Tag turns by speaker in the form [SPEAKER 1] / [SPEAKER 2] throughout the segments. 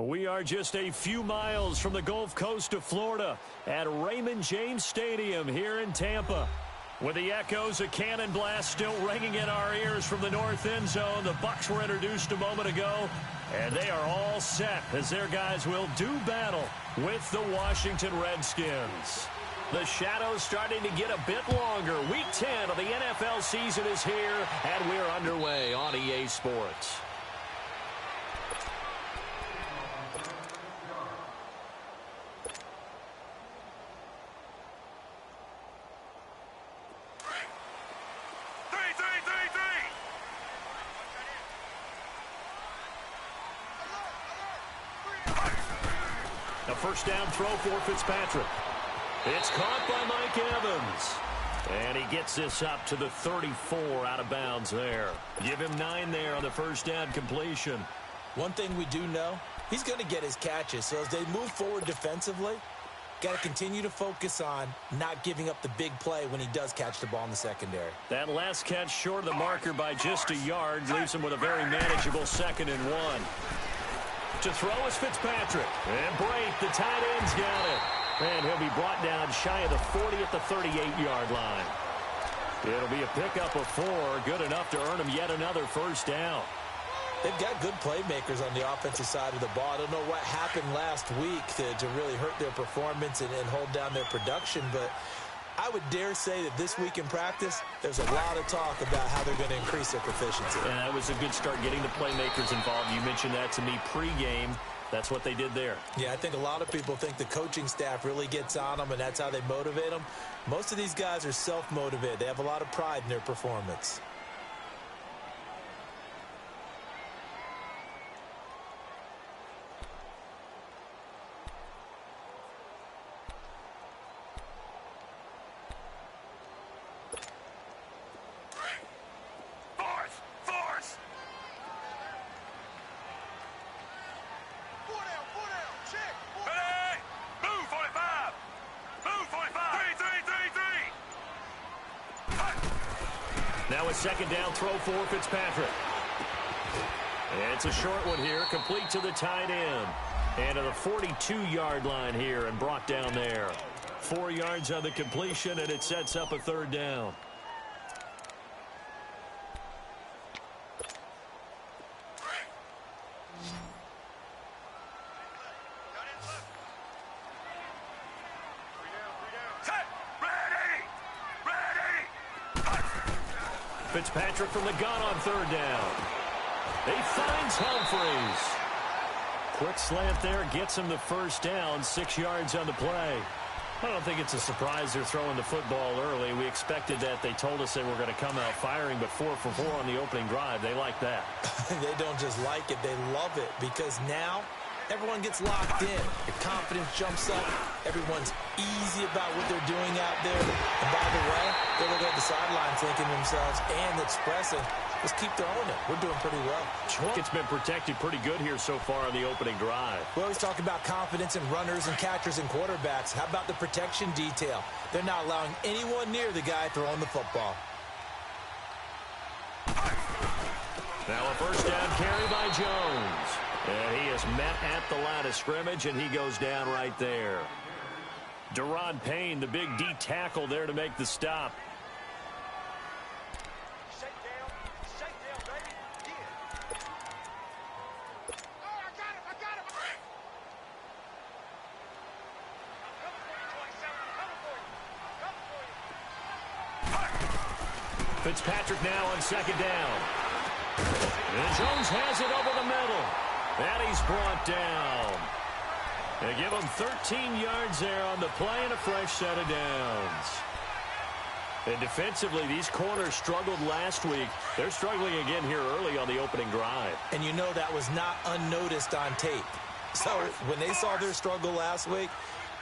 [SPEAKER 1] We are just a few miles from the Gulf Coast of Florida at Raymond James Stadium here in Tampa. With the echoes of cannon blast still ringing in our ears from the north end zone, the Bucs were introduced a moment ago, and they are all set as their guys will do battle with the Washington Redskins. The shadow's starting to get a bit longer. Week 10 of the NFL season is here, and we're underway on EA Sports. A first down throw for Fitzpatrick. It's caught by Mike Evans. And he gets this up to the 34 out of bounds there. Give him 9 there on the first down completion.
[SPEAKER 2] One thing we do know, he's going to get his catches. So as they move forward defensively, got to continue to focus on not giving up the big play when he does catch the ball in the secondary.
[SPEAKER 1] That last catch short of the marker by just a yard leaves him with a very manageable 2nd and 1. To throw is Fitzpatrick. And Brate, the tight end's got it. And he'll be brought down shy of the 40 at the 38-yard line. It'll be a pickup of 4, good enough to earn him yet another first down.
[SPEAKER 2] They've got good playmakers on the offensive side of the ball. I don't know what happened last week to really hurt their performance and hold down their production, but I would dare say that this week in practice, there's a lot of talk about how they're going to increase their proficiency.
[SPEAKER 1] And that was a good start getting the playmakers involved. You mentioned that to me pregame. That's what they did there.
[SPEAKER 2] Yeah, I think a lot of people think the coaching staff really gets on them, and that's how they motivate them. Most of these guys are self-motivated. They have a lot of pride in their performance.
[SPEAKER 1] Now a 2nd down throw for Fitzpatrick. It's a short one here, complete to the tight end. And to the 42-yard line here and brought down there. 4 yards on the completion, and it sets up a 3rd down. Fitzpatrick from the gun on 3rd down. He finds Humphries. Quick slant there, gets him the first down, 6 yards on the play. I don't think it's a surprise they're throwing the football early. We expected that. They told us they were going to come out firing, but 4 for 4 on the opening drive. They like that.
[SPEAKER 2] They don't just like it, they love it, because now everyone gets locked in. Your confidence jumps up. Everyone's easy about what they're doing out there. And by the way, they're looking at the sideline thinking to themselves and expressing, let's keep throwing it. We're doing pretty well.
[SPEAKER 1] It's been protected pretty good here so far on the opening drive.
[SPEAKER 2] We always talk about confidence in runners and catchers and quarterbacks. How about the protection detail? They're not allowing anyone near the guy throwing the football.
[SPEAKER 1] Now a first down carry by Jones. And he is met at the line of scrimmage, and he goes down right there. Deron Payne, the big D tackle there to make the stop.
[SPEAKER 3] Shake down, baby. Yeah. Oh, I got him.
[SPEAKER 1] Fitzpatrick now on 2nd down. And Jones has it over the middle. And he's brought down. They give him 13 yards there on the play and a fresh set of downs. And defensively, these corners struggled last week. They're struggling again here early on the opening drive.
[SPEAKER 2] And you know that was not unnoticed on tape. So when they saw their struggle last week,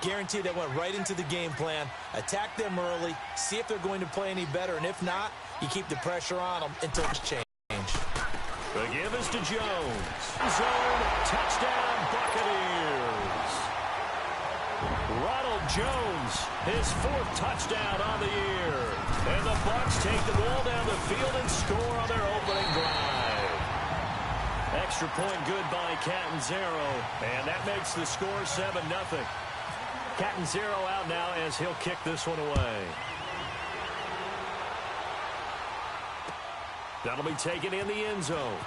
[SPEAKER 2] guaranteed they went right into the game plan, attack them early, see if they're going to play any better. And if not, you keep the pressure on them until it's changed.
[SPEAKER 1] The give is to Jones. Zone, touchdown, Buccaneers. Ronald Jones, his 4th touchdown on the year. And the Bucs take the ball down the field and score on their opening drive. extra point good by Catanzaro, and that makes the score 7-0. Catanzaro out now as he'll kick this one away. That'll be taken in the end zone.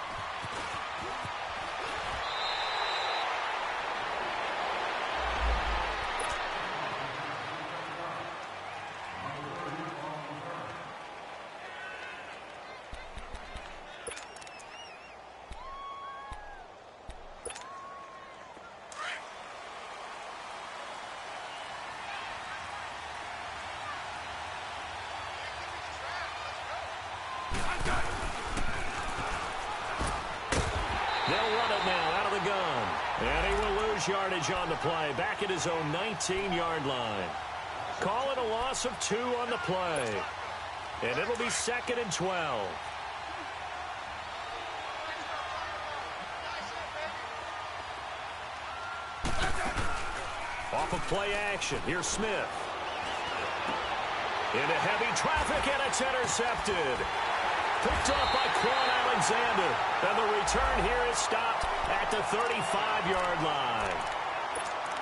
[SPEAKER 1] They'll run it now out of the gun. And he will lose yardage on the play. Back at his own 19-yard line. Call it a loss of 2 on the play. And it'll be 2nd and 12. Off of play action. Here's Smith. Into heavy traffic, and it's intercepted. Picked up by Quan Alexander. And the return here is stopped at the 35-yard line.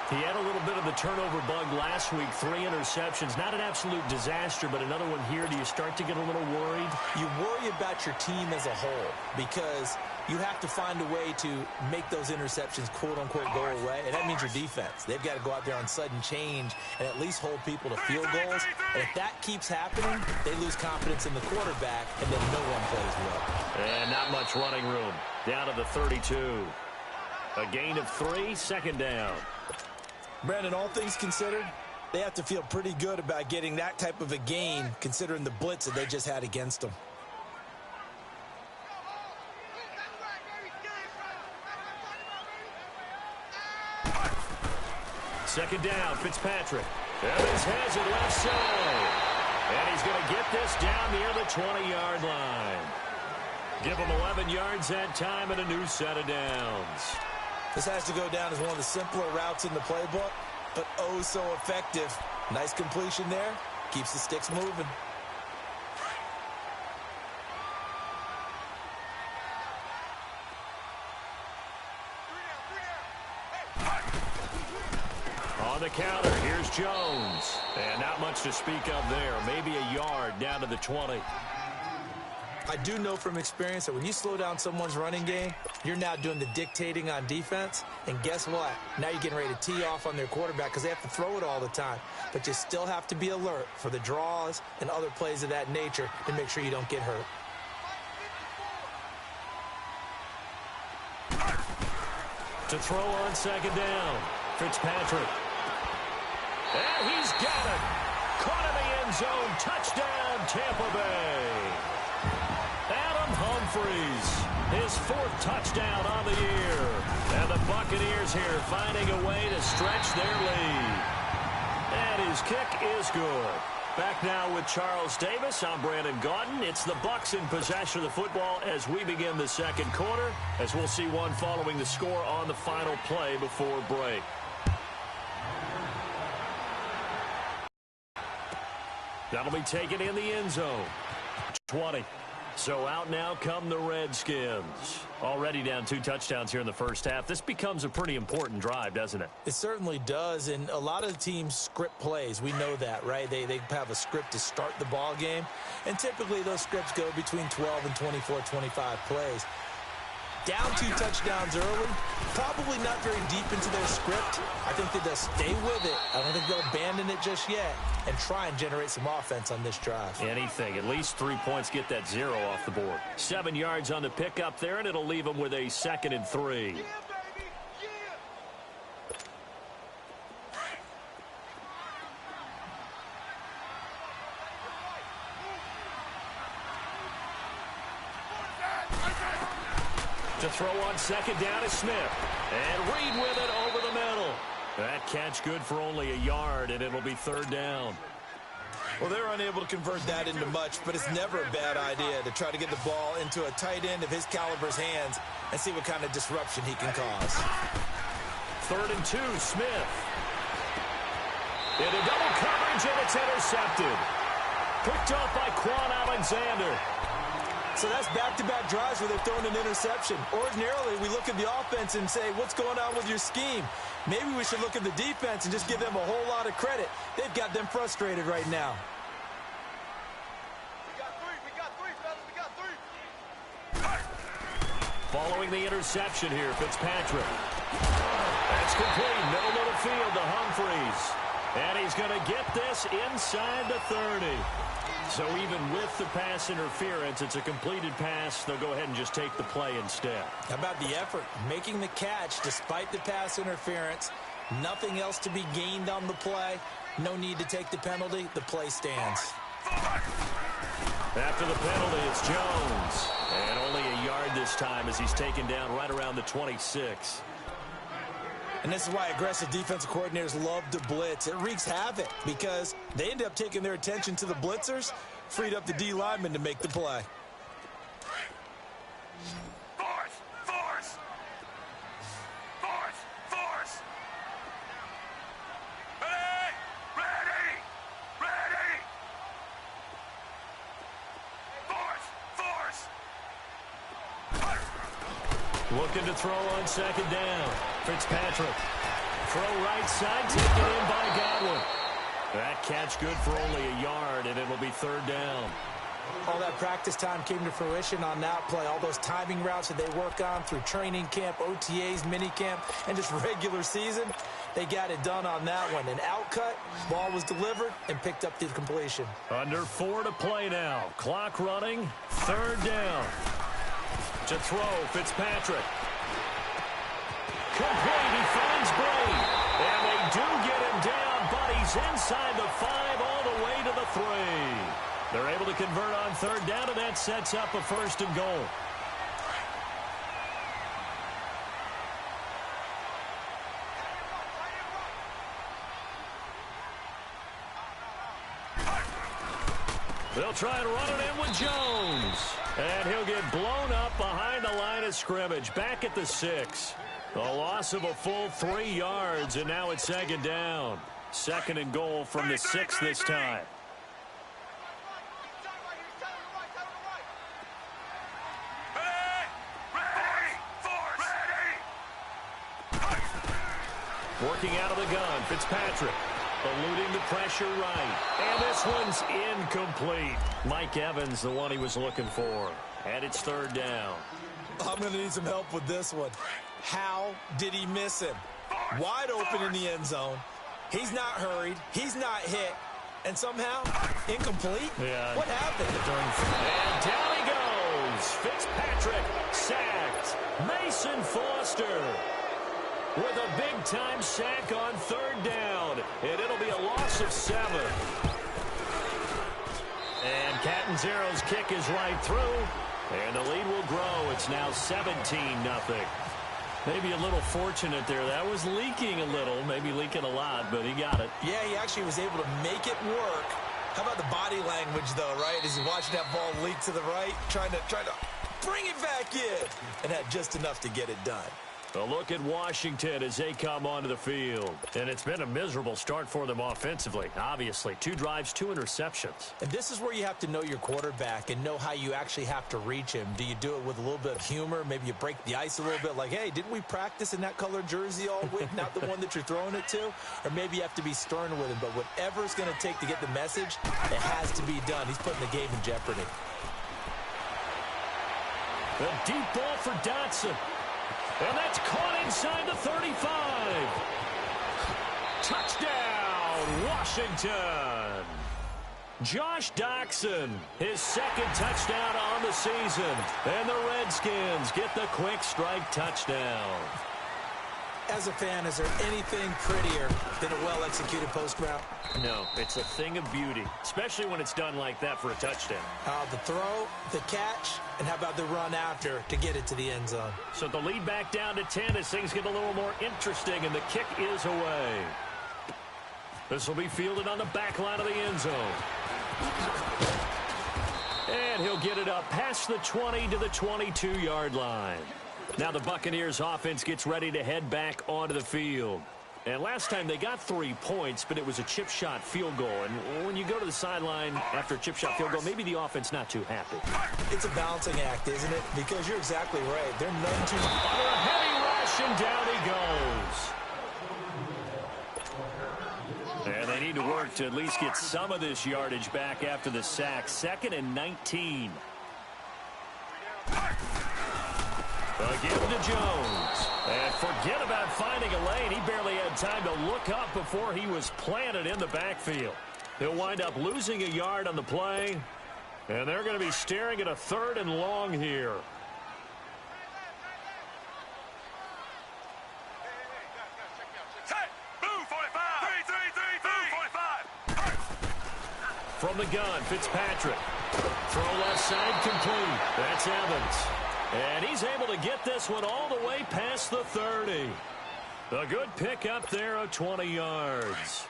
[SPEAKER 1] He had a little bit of the turnover bug last week. 3 interceptions. Not an absolute disaster, but another one here. Do you start to get a little worried?
[SPEAKER 2] You worry about your team as a whole because you have to find a way to make those interceptions, quote-unquote, go away. And that means your defense. They've got to go out there on sudden change and at least hold people to field goals. And if that keeps happening, they lose confidence in the quarterback, and then no one plays well.
[SPEAKER 1] And not much running room. Down to the 32. A gain of 3, 2nd down.
[SPEAKER 2] Brandon, all things considered, they have to feel pretty good about getting that type of a gain considering the blitz that they just had against them.
[SPEAKER 1] Second down, Fitzpatrick. Evans has it left side. And he's going to get this down near the 20-yard line. Give him 11 yards that time and a new set of downs.
[SPEAKER 2] This has to go down as one of the simpler routes in the playbook, but oh so effective. Nice completion there. Keeps the sticks moving.
[SPEAKER 1] On the counter, here's Jones. And not much to speak of there. Maybe a yard down to the 20.
[SPEAKER 2] I do know from experience that when you slow down someone's running game, you're now doing the dictating on defense. And guess what? Now you're getting ready to tee off on their quarterback because they have to throw it all the time. But you still have to be alert for the draws and other plays of that nature to make sure you don't get hurt.
[SPEAKER 1] To throw on second down, Fitzpatrick. And he's got it. Caught in the end zone. Touchdown, Tampa Bay. Adam Humphries, his 4th touchdown on the year. And the Buccaneers here finding a way to stretch their lead. And his kick is good. Back now with Charles Davis. I'm Brandon Gaudin. It's the Bucs in possession of the football as we begin the second quarter, as we'll see one following the score on the final play before break. That'll be taken in the end zone. 20. So out now come the Redskins. Already down 2 touchdowns here in the first half. This becomes a pretty important drive, doesn't it?
[SPEAKER 2] It certainly does, and a lot of the teams script plays. We know that, right? They have a script to start the ball game, and typically those scripts go between 12 and 24, 25 plays. Down 2 touchdowns early, probably not very deep into their script. I think they'll stay with it. I don't think they'll abandon it just yet and try and generate some offense on this drive.
[SPEAKER 1] Anything. At least 3 points, get that 0 off the board. 7 yards on the pickup there, and it'll leave them with a 2nd and 3. To throw on second down is Smith. And Reed with it over the middle. That catch good for only a yard, and it'll be 3rd down.
[SPEAKER 2] Well, they're unable to convert that into much, but it's never a bad idea to try to get the ball into a tight end of his caliber's hands and see what kind of disruption he can cause.
[SPEAKER 1] 3rd and 2, Smith. Into double coverage, and it's intercepted. Picked up by Quan Alexander.
[SPEAKER 2] So that's back-to-back drives where they've thrown an interception. Ordinarily, we look at the offense and say, what's going on with your scheme? Maybe we should look at the defense and just give them a whole lot of credit. They've got them frustrated right now.
[SPEAKER 3] We got three, fellas. We got three.
[SPEAKER 1] Following the interception here, Fitzpatrick. That's complete. Middle of the field to Humphreys. And he's going to get this inside the 30. So even with the pass interference, it's a completed pass. They'll go ahead and just take the play instead.
[SPEAKER 2] How about the effort? Making the catch despite the pass interference. Nothing else to be gained on the play. No need to take the penalty. The play stands.
[SPEAKER 1] After the penalty, it's Jones. And only a yard this time as he's taken down right around the 26.
[SPEAKER 2] And this is why aggressive defensive coordinators love to blitz. It wreaks havoc because they end up taking their attention to the blitzers, freed up the D lineman to make the play.
[SPEAKER 3] Force! Force! Force! Force! Ready! Ready! Ready! Force! Force!
[SPEAKER 1] Looking to throw on second down. Fitzpatrick. Throw right side, taken in by Godwin. That catch good for only a yard, and it'll be third down.
[SPEAKER 2] All that practice time came to fruition on that play. All those timing routes that they work on through training camp, OTAs, minicamp, and just regular season, they got it done on that one. An outcut, ball was delivered, and picked up the completion.
[SPEAKER 1] Under 4 to play now. Clock running, third down. To throw, Fitzpatrick. Complete, he finds Brady. And they do get him down, but he's inside the 5 all the way to the 3. They're able to convert on third down, and that sets up a first and goal. They'll try and run it in with Jones. And he'll get blown up behind the line of scrimmage. Back at the 6. A loss of a full 3 yards, and now it's second down. Second and goal from the 6 this time. Working out of the gun, Fitzpatrick. Eluding the pressure right. And this one's incomplete. Mike Evans, the one he was looking for. And it's third down.
[SPEAKER 2] I'm going to need some help with this one. How did he miss him? Wide open in the end zone. He's not hurried. He's not hit. And somehow, incomplete?
[SPEAKER 1] Yeah.
[SPEAKER 2] What happened?
[SPEAKER 1] And down he goes. Fitzpatrick sacked. Mason Foster with a big-time sack on third down. And it'll be a loss of 7. And Catanzaro's kick is right through. And the lead will grow. It's now 17-0. Maybe a little fortunate there. That was leaking a little, maybe leaking a lot, but he got it.
[SPEAKER 2] Yeah, he actually was able to make it work. How about the body language, though, right? As he's watching that ball leak to the right, trying to bring it back in, and had just enough to get it done.
[SPEAKER 1] A look at Washington as they come onto the field. And it's been a miserable start for them offensively, obviously. 2 drives, 2 interceptions.
[SPEAKER 2] And this is where you have to know your quarterback and know how you actually have to reach him. Do you do it with a little bit of humor? Maybe you break the ice a little bit like, hey, didn't we practice in that colored jersey all week, not the one that you're throwing it to? Or maybe you have to be stern with him. But whatever it's going to take to get the message, it has to be done. He's putting the game in jeopardy.
[SPEAKER 1] A deep ball for Dotson. And that's caught inside the 35. Touchdown, Washington. Josh Doctson, his second touchdown on the season. And the Redskins get the quick strike touchdown.
[SPEAKER 2] As a fan, is there anything prettier than a well-executed post route?
[SPEAKER 1] No, it's a thing of beauty, especially when it's done like that for a touchdown.
[SPEAKER 2] The throw, the catch, and how about the run after to get it to the end zone?
[SPEAKER 1] So the lead back down to 10 as things get a little more interesting, and the kick is away. This will be fielded on the back line of the end zone. And he'll get it up past the 20 to the 22-yard line. Now the Buccaneers offense gets ready to head back onto the field. And last time they got 3 points, but it was a chip shot field goal. And when you go to the sideline after a chip shot field goal, maybe the offense not too happy.
[SPEAKER 2] It's a balancing act, isn't it? Because you're exactly right. They're none too...
[SPEAKER 1] Under a heavy rush, and down he goes. And they need to work to at least get some of this yardage back after the sack. 2nd and 19. Again to Jones. And forget about finding a lane. He barely had time to look up before he was planted in the backfield. He'll wind up losing a yard on the play. And they're going to be staring at a 3rd and long here.
[SPEAKER 3] Set. Move 45. 3. Move 45.
[SPEAKER 1] From the gun, Fitzpatrick. Throw left side complete. That's Evans. And he's able to get this one all the way past the 30. A good pick up there of 20 yards.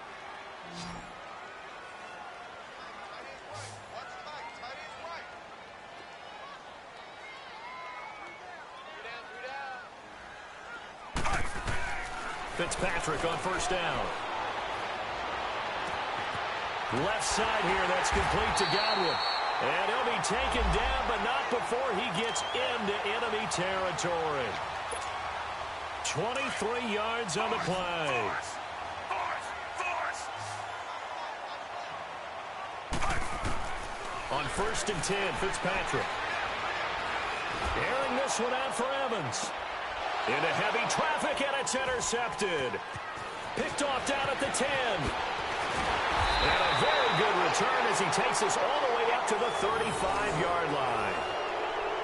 [SPEAKER 1] Fitzpatrick on 1st down. Left side here, that's complete to Godwin. And he'll be taken down, but not before he gets into enemy territory. 23 yards on the play. On 1st and 10, Fitzpatrick. Airing this one out for Evans. Into heavy traffic, and it's intercepted. Picked off down at the 10. And a very good return as he takes us all the way up to the 35-yard line.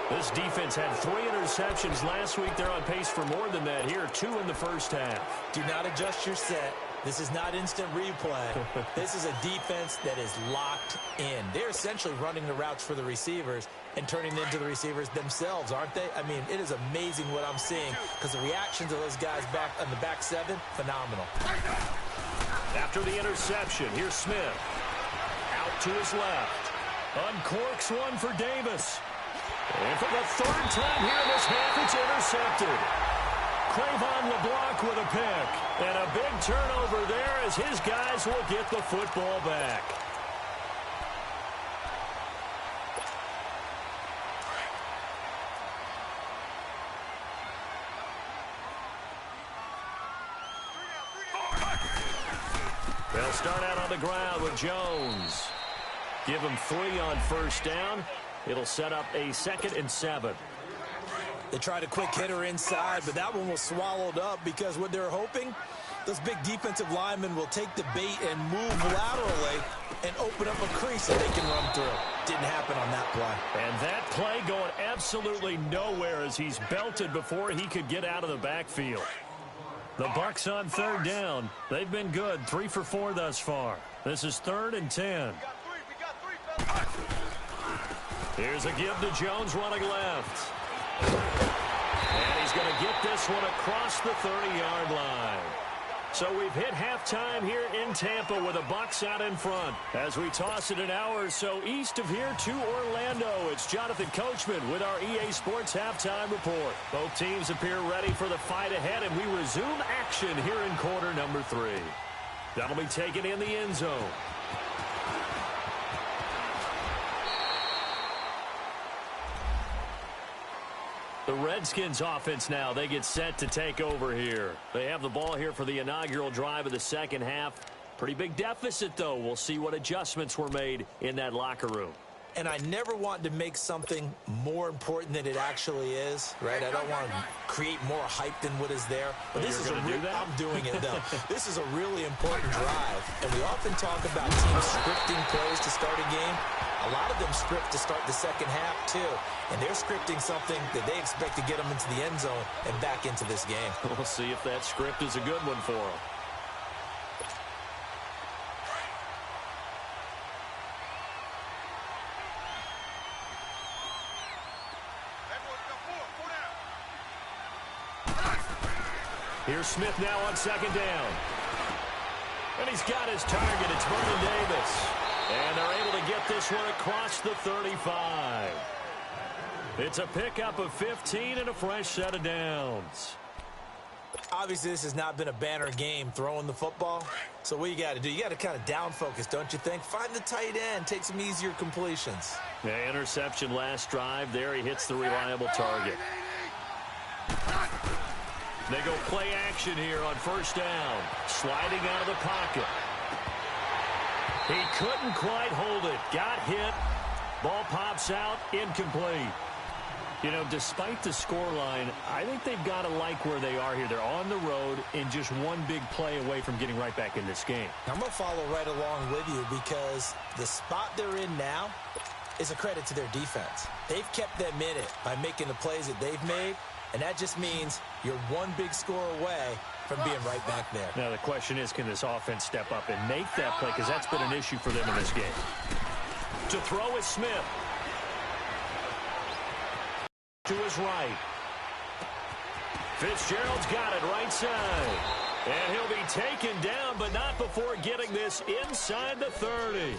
[SPEAKER 1] This defense had 3 interceptions last week. They're on pace for more than that here, 2 in the first half.
[SPEAKER 2] Do not adjust your set. This is not instant replay. This is a defense that is locked in. They're essentially running the routes for the receivers and turning into the receivers themselves, aren't they? I mean, it is amazing what I'm seeing because the reactions of those guys back on the back 7, phenomenal.
[SPEAKER 1] After the interception, here's Smith. Out to his left. Uncorks one for Davis. And for the 3rd time here in this half, it's intercepted. Cravon LeBlanc with a pick. And a big turnover there as his guys will get the football back. They'll start out on the ground with Jones. Give him 3 on 1st down. It'll set up a 2nd and 7.
[SPEAKER 2] They tried a quick hitter inside, but that one was swallowed up because what they're hoping, those big defensive linemen will take the bait and move laterally and open up a crease that they can run through. Didn't happen on that play.
[SPEAKER 1] And that play going absolutely nowhere as he's belted before he could get out of the backfield. The Bucs on 3rd down. They've been good, 3 for 4 thus far. This is 3rd and 10.
[SPEAKER 3] We got 3, fellas.
[SPEAKER 1] Here's a give to Jones running left. And he's going to get this one across the 30-yard line. So we've hit halftime here in Tampa with the Bucs out in front. As we toss it an hour or so east of here to Orlando, it's Jonathan Coachman with our EA Sports Halftime Report. Both teams appear ready for the fight ahead, and we resume action here in quarter number 3. That'll be taken in the end zone. The Redskins offense now, they get set to take over here. They have the ball here for the inaugural drive of the 2nd half. Pretty big deficit, though. We'll see what adjustments were made in that locker room.
[SPEAKER 2] And I never want to make something more important than it actually is, right? I don't want to create more hype than what is there. But this is I'm doing it, though. This is a really important drive. And we often talk about teams scripting plays to start a game. A lot of them script to start the 2nd half, too. And they're scripting something that they expect to get them into the end zone and back into this game.
[SPEAKER 1] We'll see if that script is a good one for them. Here's Smith now on 2nd down. And he's got his target. It's Vernon Davis. And they're able to get this one across the 35. It's a pickup of 15 and a fresh set of downs.
[SPEAKER 2] Obviously, this has not been a banner game throwing the football. So what you got to do, you got to kind of down focus, don't you think? Find the tight end, take some easier completions.
[SPEAKER 1] Yeah, interception last drive. There he hits the reliable target. They go play action here on first down. Sliding out of the pocket. He couldn't quite hold it. Got hit. Ball pops out. Incomplete. You know, despite the scoreline, I think they've got to like where they are here. They're on the road and just one big play away from getting right back in this game.
[SPEAKER 2] I'm going to follow right along with you because the spot they're in now is a credit to their defense. They've kept them in it by making the plays that they've made, and that just means you're one big score away from being right back there.
[SPEAKER 1] Now, the question is, can this offense step up and make that play? Because that's been an issue for them in this game. To throw is Smith. To his right. Fitzgerald's got it right side. And he'll be taken down, but not before getting this inside the 30.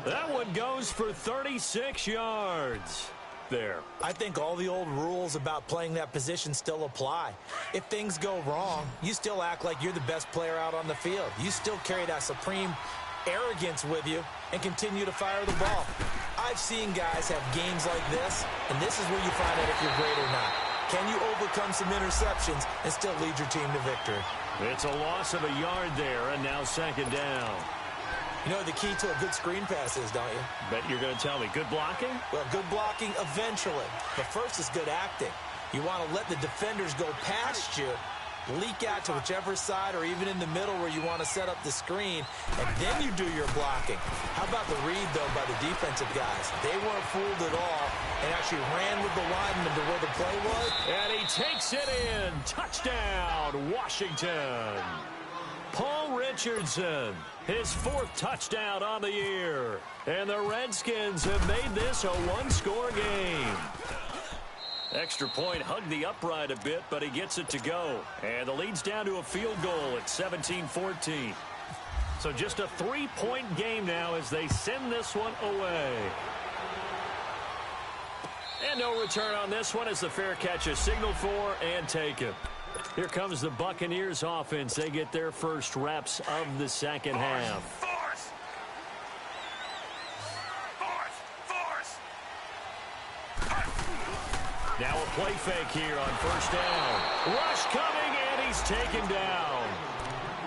[SPEAKER 1] That one goes for 36 yards. There.
[SPEAKER 2] I think all the old rules about playing that position still apply. If things go wrong, you still act like you're the best player out on the field. You still carry that supreme arrogance with you and continue to fire the ball. I've seen guys have games like this, and this is where you find out if you're great or not. Can you overcome some interceptions and still lead your team to victory?
[SPEAKER 1] It's a loss of a yard there, and now second down.
[SPEAKER 2] You know the key to a good screen pass is, don't you?
[SPEAKER 1] Bet you're going to tell me. Good blocking?
[SPEAKER 2] Well, good blocking eventually. But first is good acting. You want to let the defenders go past you, leak out to whichever side or even in the middle where you want to set up the screen, and then you do your blocking. How about the read, though, by the defensive guys? They weren't fooled at all and actually ran with the lineman to where the play was.
[SPEAKER 1] And he takes it in. Touchdown, Washington. Paul Richardson, his fourth touchdown on the year. And the Redskins have made this a one-score game. Extra point hugged the upright a bit, but he gets it to go. And the lead's down to a field goal at 17-14. So just a three-point game now as they send this one away. And no return on this one as the fair catch is signaled for and taken. Here comes the Buccaneers offense. They get their first reps of the second half.
[SPEAKER 3] Force!
[SPEAKER 1] Now a play fake here on first down. Rush coming, and he's taken down.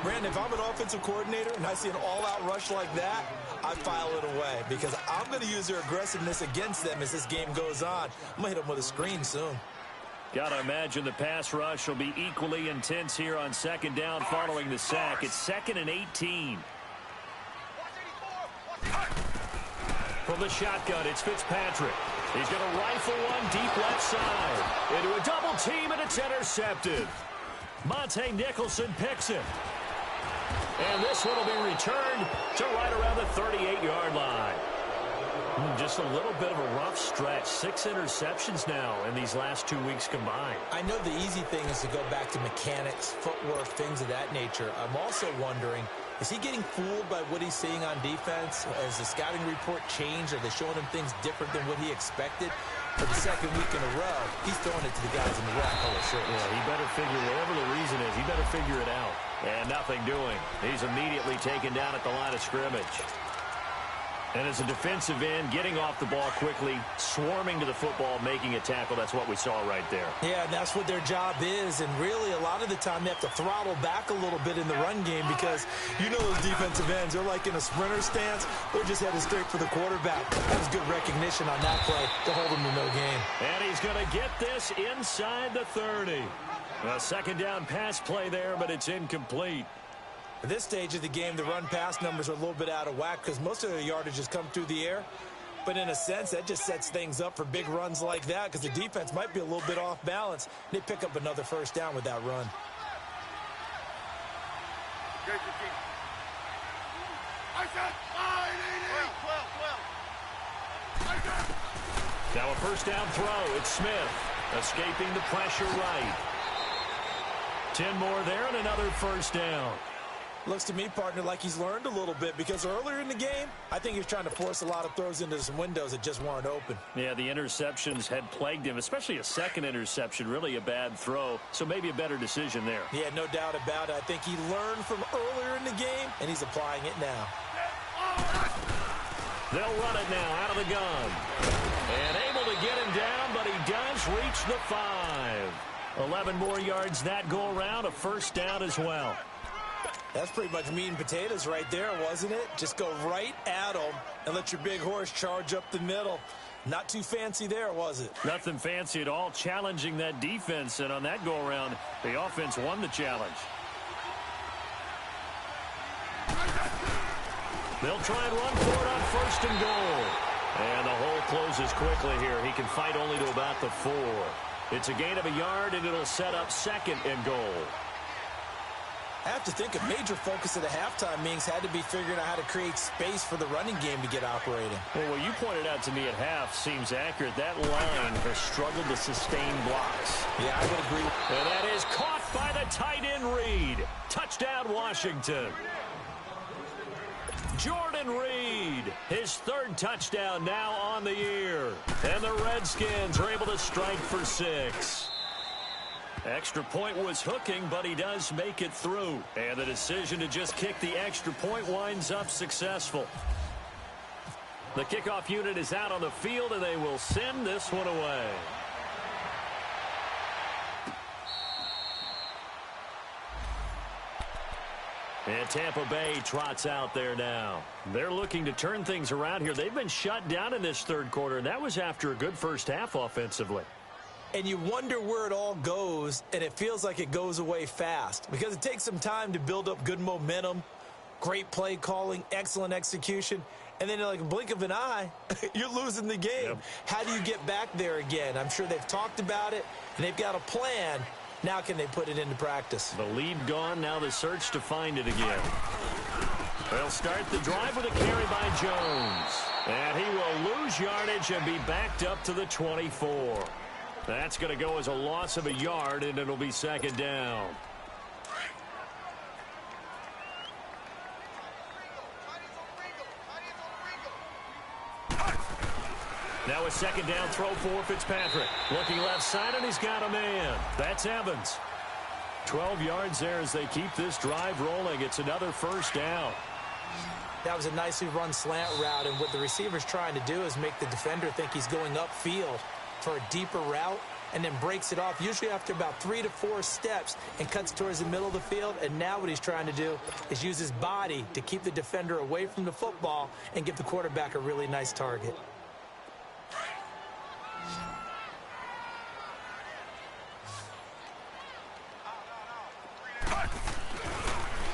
[SPEAKER 2] Brandon, if I'm an offensive coordinator and I see an all-out rush like that, I file it away because I'm going to use their aggressiveness against them as this game goes on. I'm going to hit them with a screen soon.
[SPEAKER 1] Got to imagine the pass rush will be equally intense here on second down following the sack. It's 2nd and 18. From the shotgun, it's Fitzpatrick. He's going to rifle one deep left side. Into a double team, and it's intercepted. Monte Nicholson picks it. And this one will be returned to right around the 38-yard line. Just a little bit of a rough stretch. 6 interceptions now in these last 2 weeks combined.
[SPEAKER 2] I know the easy thing is to go back to mechanics, footwork, things of that nature. I'm also wondering, is he getting fooled by what he's seeing on defense? Has the scouting report changed? Are they showing him things different than what he expected? For the second week in a row, he's throwing it to the guys in the red color shirts.
[SPEAKER 1] Yeah, he better figure, whatever the reason is, he better figure it out. And nothing doing. He's immediately taken down at the line of scrimmage. And as a defensive end, getting off the ball quickly, swarming to the football, making a tackle, that's what we saw right there.
[SPEAKER 2] Yeah, that's what their job is. And really, a lot of the time, they have to throttle back a little bit in the run game because you know those defensive ends, they're like in a sprinter stance. They're just headed straight for the quarterback. That was good recognition on that play to hold him to no gain.
[SPEAKER 1] And he's going to get this inside the 30. A second down pass play there, but it's incomplete.
[SPEAKER 2] At this stage of the game, the run-pass numbers are a little bit out of whack because most of their yardage has come through the air. But in a sense, that just sets things up for big runs like that because the defense might be a little bit off balance. They pick up another first down with that run.
[SPEAKER 1] Now a first down throw. It's Smith escaping the pressure right. 10 more there and another first down.
[SPEAKER 2] Looks to me, partner, like he's learned a little bit because earlier in the game, I think he was trying to force a lot of throws into some windows that just weren't open.
[SPEAKER 1] Yeah, the interceptions had plagued him, especially a second interception, really a bad throw, so maybe a better decision there.
[SPEAKER 2] Yeah, no doubt about it. I think he learned from earlier in the game, and he's applying it now.
[SPEAKER 1] They'll run it now out of the gun. And able to get him down, but he does reach the 5. 11 more yards that go around, a first down as well.
[SPEAKER 2] That's pretty much meat and potatoes right there, wasn't it? Just go right at them and let your big horse charge up the middle. Not too fancy there, was it?
[SPEAKER 1] Nothing fancy at all, challenging that defense, and on that go-around, the offense won the challenge. They'll try and run for it on first and goal. And the hole closes quickly here. He can fight only to about the 4. It's a gain of a yard, and it'll set up second and goal.
[SPEAKER 2] I have to think a major focus at the halftime meetings had to be figuring out how to create space for the running game to get operating.
[SPEAKER 1] Well, what you pointed out to me at half seems accurate. That line has struggled to sustain blocks.
[SPEAKER 2] Yeah, I would agree.
[SPEAKER 1] And that is caught by the tight end Reed. Touchdown, Washington. Jordan Reed, his 3rd touchdown now on the year. And the Redskins are able to strike for 6. Extra point was hooking, but he does make it through. And the decision to just kick the extra point winds up successful. The kickoff unit is out on the field, and they will send this one away. And Tampa Bay trots out there now. They're looking to turn things around here. They've been shut down in this 3rd quarter, and that was after a good first half offensively.
[SPEAKER 2] And you wonder where it all goes, and it feels like it goes away fast because it takes some time to build up good momentum, great play calling, excellent execution, and then in like a blink of an eye, you're losing the game.
[SPEAKER 1] Yep.
[SPEAKER 2] How do you get back there again? I'm sure they've talked about it, and they've got a plan. Now can they put it into practice?
[SPEAKER 1] The lead gone, now the search to find it again. They'll start the drive with a carry by Jones. And he will lose yardage and be backed up to the 24. That's going to go as a loss of a yard, and it'll be second down. Now a second down throw for Fitzpatrick. Looking left side, and he's got a man. That's Evans. 12 yards there as they keep this drive rolling. It's another first down.
[SPEAKER 2] That was a nicely run slant route, and what the receiver's trying to do is make the defender think he's going upfield for a deeper route, and then breaks it off, usually after about 3 to 4 steps, and cuts towards the middle of the field. And now what he's trying to do is use his body to keep the defender away from the football and give the quarterback a really nice target.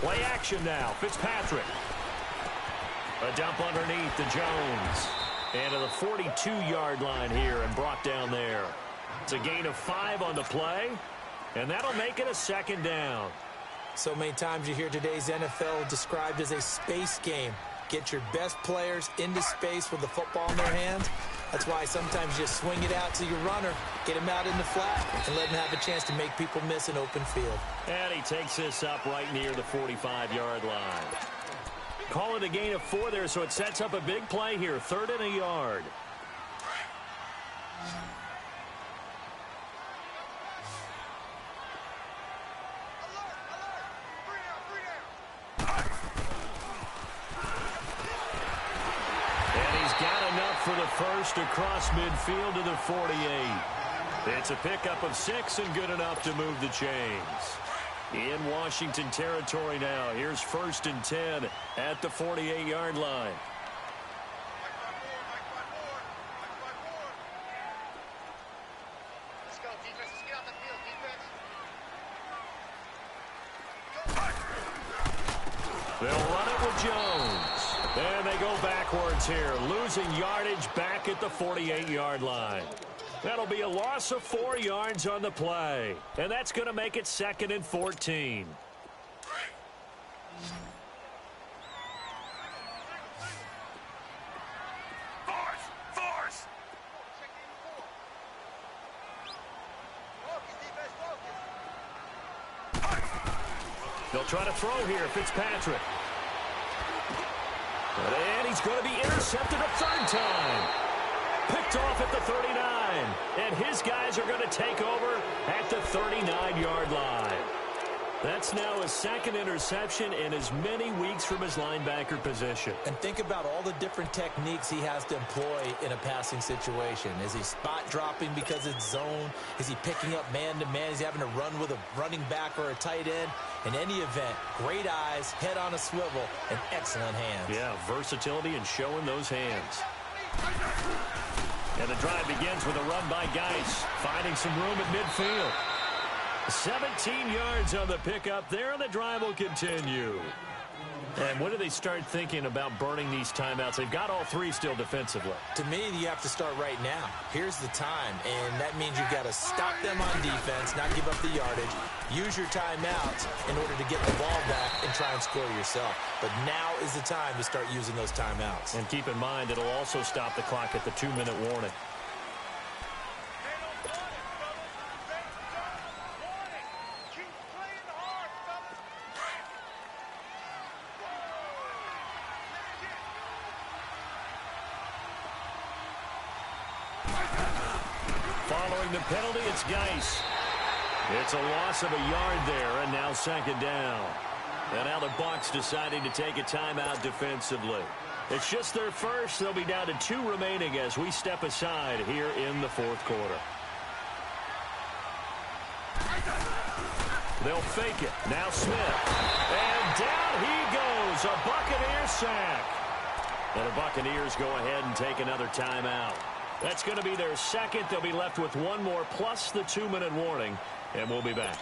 [SPEAKER 1] Play action now. Fitzpatrick. A dump underneath to Jones. And to the 42-yard line here and brought down there. It's a gain of 5 on the play, and that'll make it a second down.
[SPEAKER 2] So many times you hear today's NFL described as a space game. Get your best players into space with the football in their hands. That's why sometimes you just swing it out to your runner, get him out in the flat, and let him have a chance to make people miss an open field.
[SPEAKER 1] And he takes this up right near the 45-yard line. Call it a gain of 4 there, so it sets up a big play here, 3rd and a yard. For the first across midfield to the 48. It's a pickup of 6 and good enough to move the chains. In Washington territory now. Here's 1st and 10 at the 48-yard line.
[SPEAKER 3] Let's go, defense. Let's get out the field, defense.
[SPEAKER 1] They'll run it with Jones. And they go backwards here, losing yardage back at the 48-yard line. That'll be a loss of 4 yards on the play. And that's going to make it 2nd and 14.
[SPEAKER 3] Force! Focus, defense, focus.
[SPEAKER 1] They'll try to throw here, Fitzpatrick. And he's going to be intercepted a third time. Picked off at the 39. And his guys are going to take over at the 39-yard line. That's now his second interception in as many weeks from his linebacker position.
[SPEAKER 2] And think about all the different techniques he has to employ in a passing situation. Is he spot dropping because it's zone? Is he picking up man-to-man? Is he having to run with a running back or a tight end? In any event, great eyes, head on a swivel, and excellent hands.
[SPEAKER 1] Yeah, versatility and showing those hands. And the drive begins with a run by Geis, finding some room at midfield. 17 yards on the pickup there, and the drive will continue. And when do they start thinking about burning these timeouts? They've got all three still defensively.
[SPEAKER 2] To me, you have to start right now. Here's the time, and that means you've got to stop them on defense, not give up the yardage, use your timeouts in order to get the ball back and try and score yourself. But now is the time to start using those timeouts.
[SPEAKER 1] And keep in mind, it'll also stop the clock at the 2-minute warning. Following the penalty, it's Geis. It's a loss of a yard there, and now second down. And now the Bucs deciding to take a timeout defensively. It's just their first. They'll be down to 2 remaining as we step aside here in the fourth quarter. They'll fake it. Now Smith. And down he goes. A Buccaneer sack. And the Buccaneers go ahead and take another timeout. That's going to be their second. They'll be left with one more plus the 2-minute warning, and we'll be back.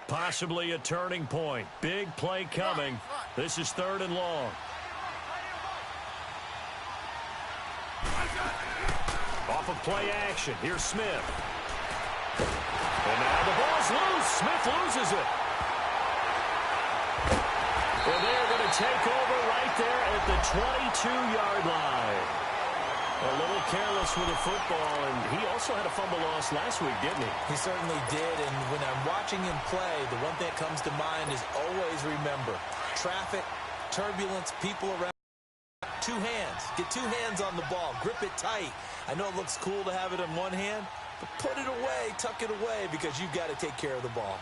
[SPEAKER 1] Possibly a turning point. Big play coming. This is 3rd and long. Off of play action. Here's Smith. And now the ball's loose. Smith loses it. And they're going to take over right there at the 22-yard line. A little careless with the football, and he also had a fumble loss last week, didn't he?
[SPEAKER 2] He certainly did, and when I'm watching him play, the one thing that comes to mind is always remember, traffic, turbulence, people around. 2 hands. Get 2 hands on the ball. Grip it tight. I know it looks cool to have it in one hand, but put it away, tuck it away, because you've got to take care of the ball.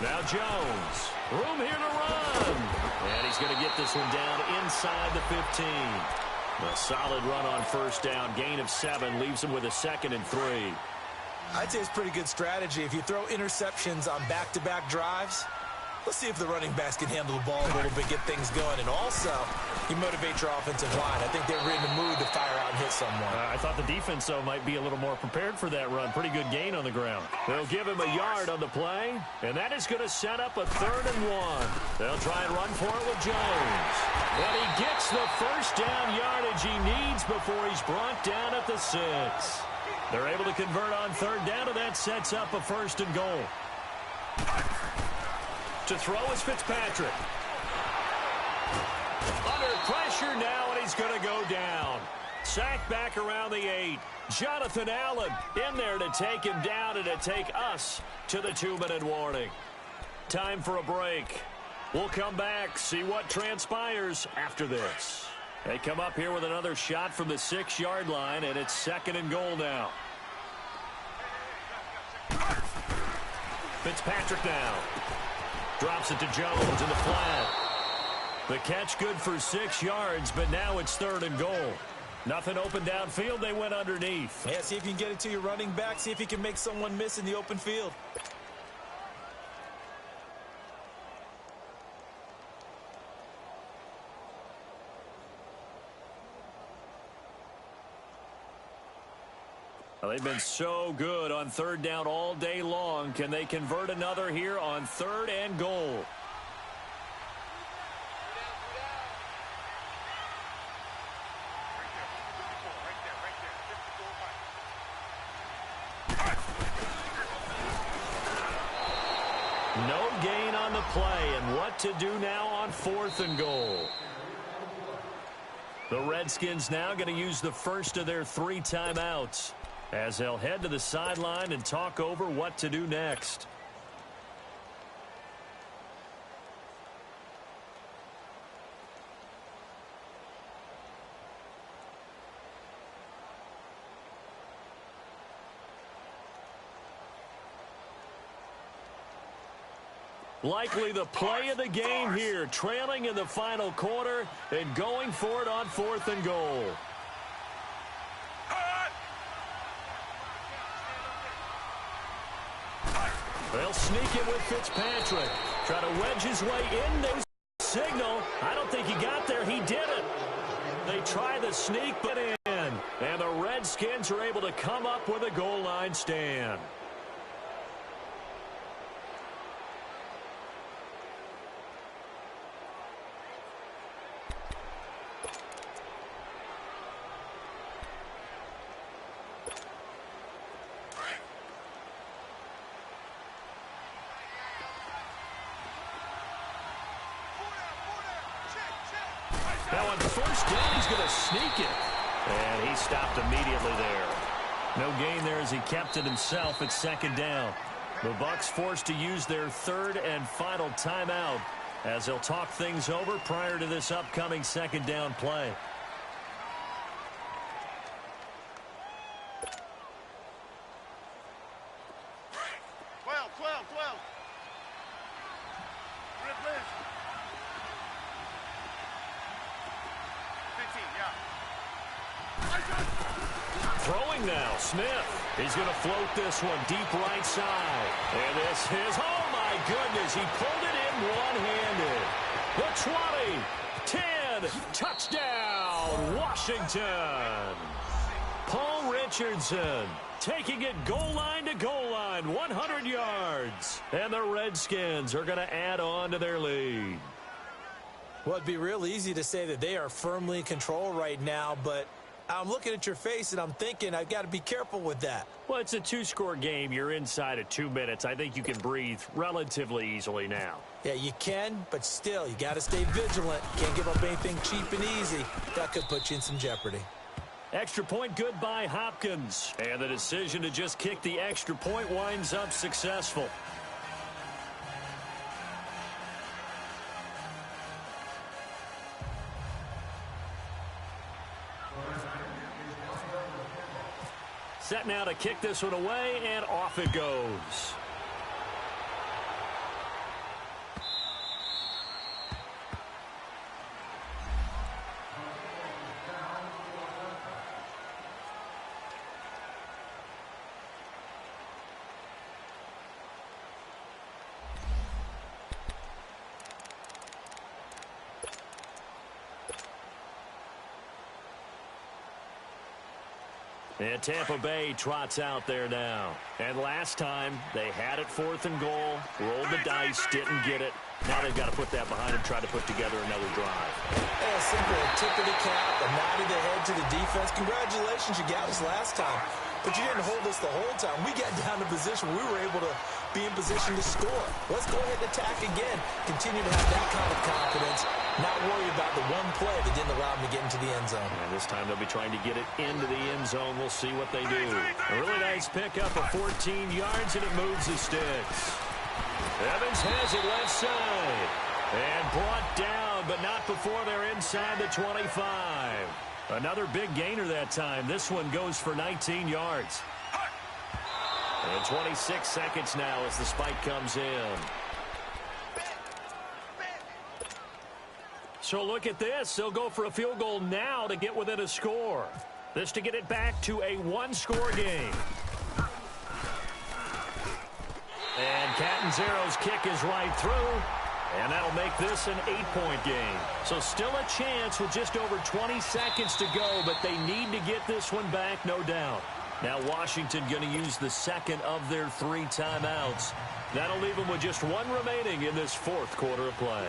[SPEAKER 1] Now Jones. Room here to run. And he's going to get this one down inside the 15. A solid run on first down. Gain of 7 leaves him with a 2nd and 3.
[SPEAKER 2] I'd say it's pretty good strategy. If you throw interceptions on back-to-back drives, let's see if the running backs can handle the ball a little bit, get things going. And also, you motivate your offensive line. I think they're in the mood to fire out and hit someone.
[SPEAKER 1] I thought the defense, though, might be a little more prepared for that run. Pretty good gain on the ground. They'll give him a yard on the play, and that is going to set up a 3rd and 1. They'll try and run for it with Jones. And he gets the first down yardage he needs before he's brought down at the 6. They're able to convert on 3rd down, and that sets up a 1st and goal. To throw is Fitzpatrick. Under pressure now, and he's going to go down. Sacked back around the 8. Jonathan Allen in there to take him down and to take us to the 2-minute warning. Time for a break. We'll come back, see what transpires after this. They come up here with another shot from the 6-yard line, and it's 2nd and goal now. Fitzpatrick now. Drops it to Jones in the flat. The catch good for 6 yards, but now it's 3rd and goal. Nothing open downfield. They went underneath.
[SPEAKER 2] Yeah, see if you can get it to your running back. See if you can make someone miss in the open field.
[SPEAKER 1] Well, they've been so good on 3rd down all day long. Can they convert another here on 3rd and goal? No gain on the play, and what to do now on 4th and goal. The Redskins now going to use the first of their 3 timeouts as they'll head to the sideline and talk over what to do next. Likely the play of the game here, trailing in the final quarter and going for it on 4th and goal. They'll sneak it with Fitzpatrick. Try to wedge his way in. There's a signal. I don't think he got there. He did it. They try the sneak, but in. And the Redskins are able to come up with a goal line stand. Now on first down, he's going to sneak it. And he stopped immediately there. No gain there as he kept it himself at 2nd down. The Bucs forced to use their 3rd and final timeout as they'll talk things over prior to this upcoming 2nd down play. Throwing now, Smith. He's going to float this one deep right side. And this is, oh my goodness, he pulled it in one-handed. The 20, 10, touchdown, Washington. Paul Richardson taking it goal line to goal line, 100 yards. And the Redskins are going to add on to their lead.
[SPEAKER 2] Well, it'd be real easy to say that they are firmly in control right now, but I'm looking at your face and I'm thinking I've got to be careful with that.
[SPEAKER 1] Well, it's a 2-score game. You're inside of 2 minutes. I think you can breathe relatively easily now.
[SPEAKER 2] Yeah, you can, but still, you got to stay vigilant. Can't give up anything cheap and easy. That could put you in some jeopardy.
[SPEAKER 1] Extra point good by Hopkins. And the decision to just kick the extra point winds up successful. Set now to kick this one away, and off it goes. And Tampa Bay trots out there now. And last time, they had it 4th and goal, rolled the dice, didn't get it. Now they've got to put that behind them, try to put together another drive.
[SPEAKER 2] Yeah, simple. A tip of the cap, a nod of the head to the defense. Congratulations, you got us last time. But you didn't hold us the whole time. We got down to position. We were able to be in position to score. Let's go ahead and attack again. Continue to have that kind of confidence. Not worry about the one play that didn't allow them to get into the end zone.
[SPEAKER 1] And this time they'll be trying to get it into the end zone. We'll see what they do. A really nice pickup of 14 yards, and it moves the sticks. Evans has it left side. And brought down, but not before they're inside the 25. Another big gainer that time. This one goes for 19 yards. And 26 seconds now as the spike comes in. So look at this. They'll go for a field goal now to get within a score. This to get it back to a 1-score game. And Catanzaro's kick is right through. And that'll make this an 8-point game. So still a chance with just over 20 seconds to go, but they need to get this one back, no doubt. Now Washington going to use the second of their 3 timeouts. That'll leave them with just 1 remaining in this 4th quarter of play.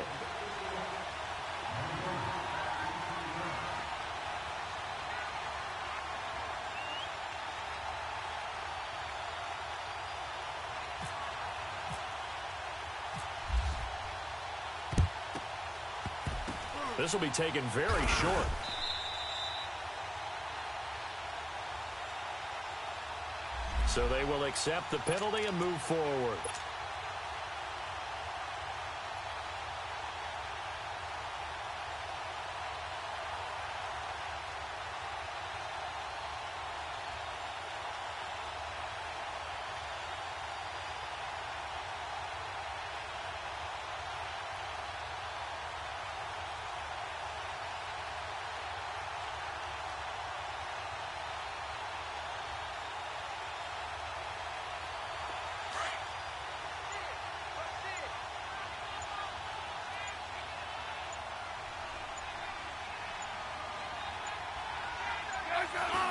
[SPEAKER 1] This will be taken very short. So they will accept the penalty and move forward.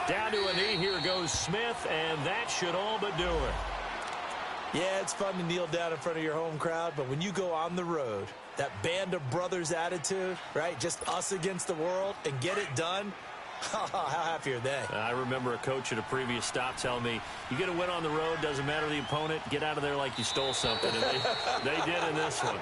[SPEAKER 1] Down to a knee, here goes Smith, and that should all but do it.
[SPEAKER 2] Yeah, it's fun to kneel down in front of your home crowd, but when you go on the road, that band of brothers attitude, right, just us against the world, and get it done, how happy are they?
[SPEAKER 1] I remember a coach at a previous stop telling me, you get a win on the road, doesn't matter the opponent, get out of there like you stole something, and they did in this one.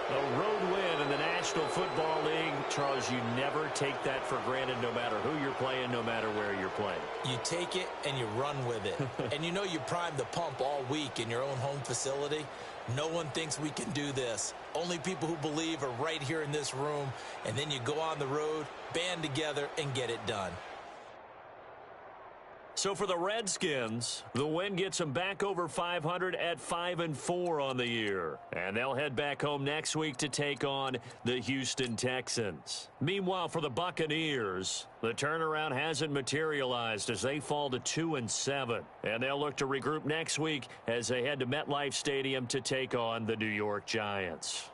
[SPEAKER 1] A road win in the National Football League. Charles, you never take that for granted no matter who you're playing, no matter where you're playing.
[SPEAKER 2] You take it and you run with it. And you know you primed the pump all week in your own home facility. No one thinks we can do this. Only people who believe are right here in this room. And then you go on the road, band together, and get it done.
[SPEAKER 1] So for the Redskins, the win gets them back over 500 at 5-4 on the year. And they'll head back home next week to take on the Houston Texans. Meanwhile, for the Buccaneers, the turnaround hasn't materialized as they fall to 2-7. And they'll look to regroup next week as they head to MetLife Stadium to take on the New York Giants.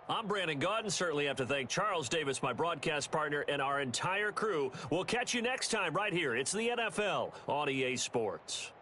[SPEAKER 1] I'm Brandon Gaudin. Certainly have to thank Charles Davis, my broadcast partner, and our entire crew. We'll catch you next time right here. It's the NFL on EA Sports.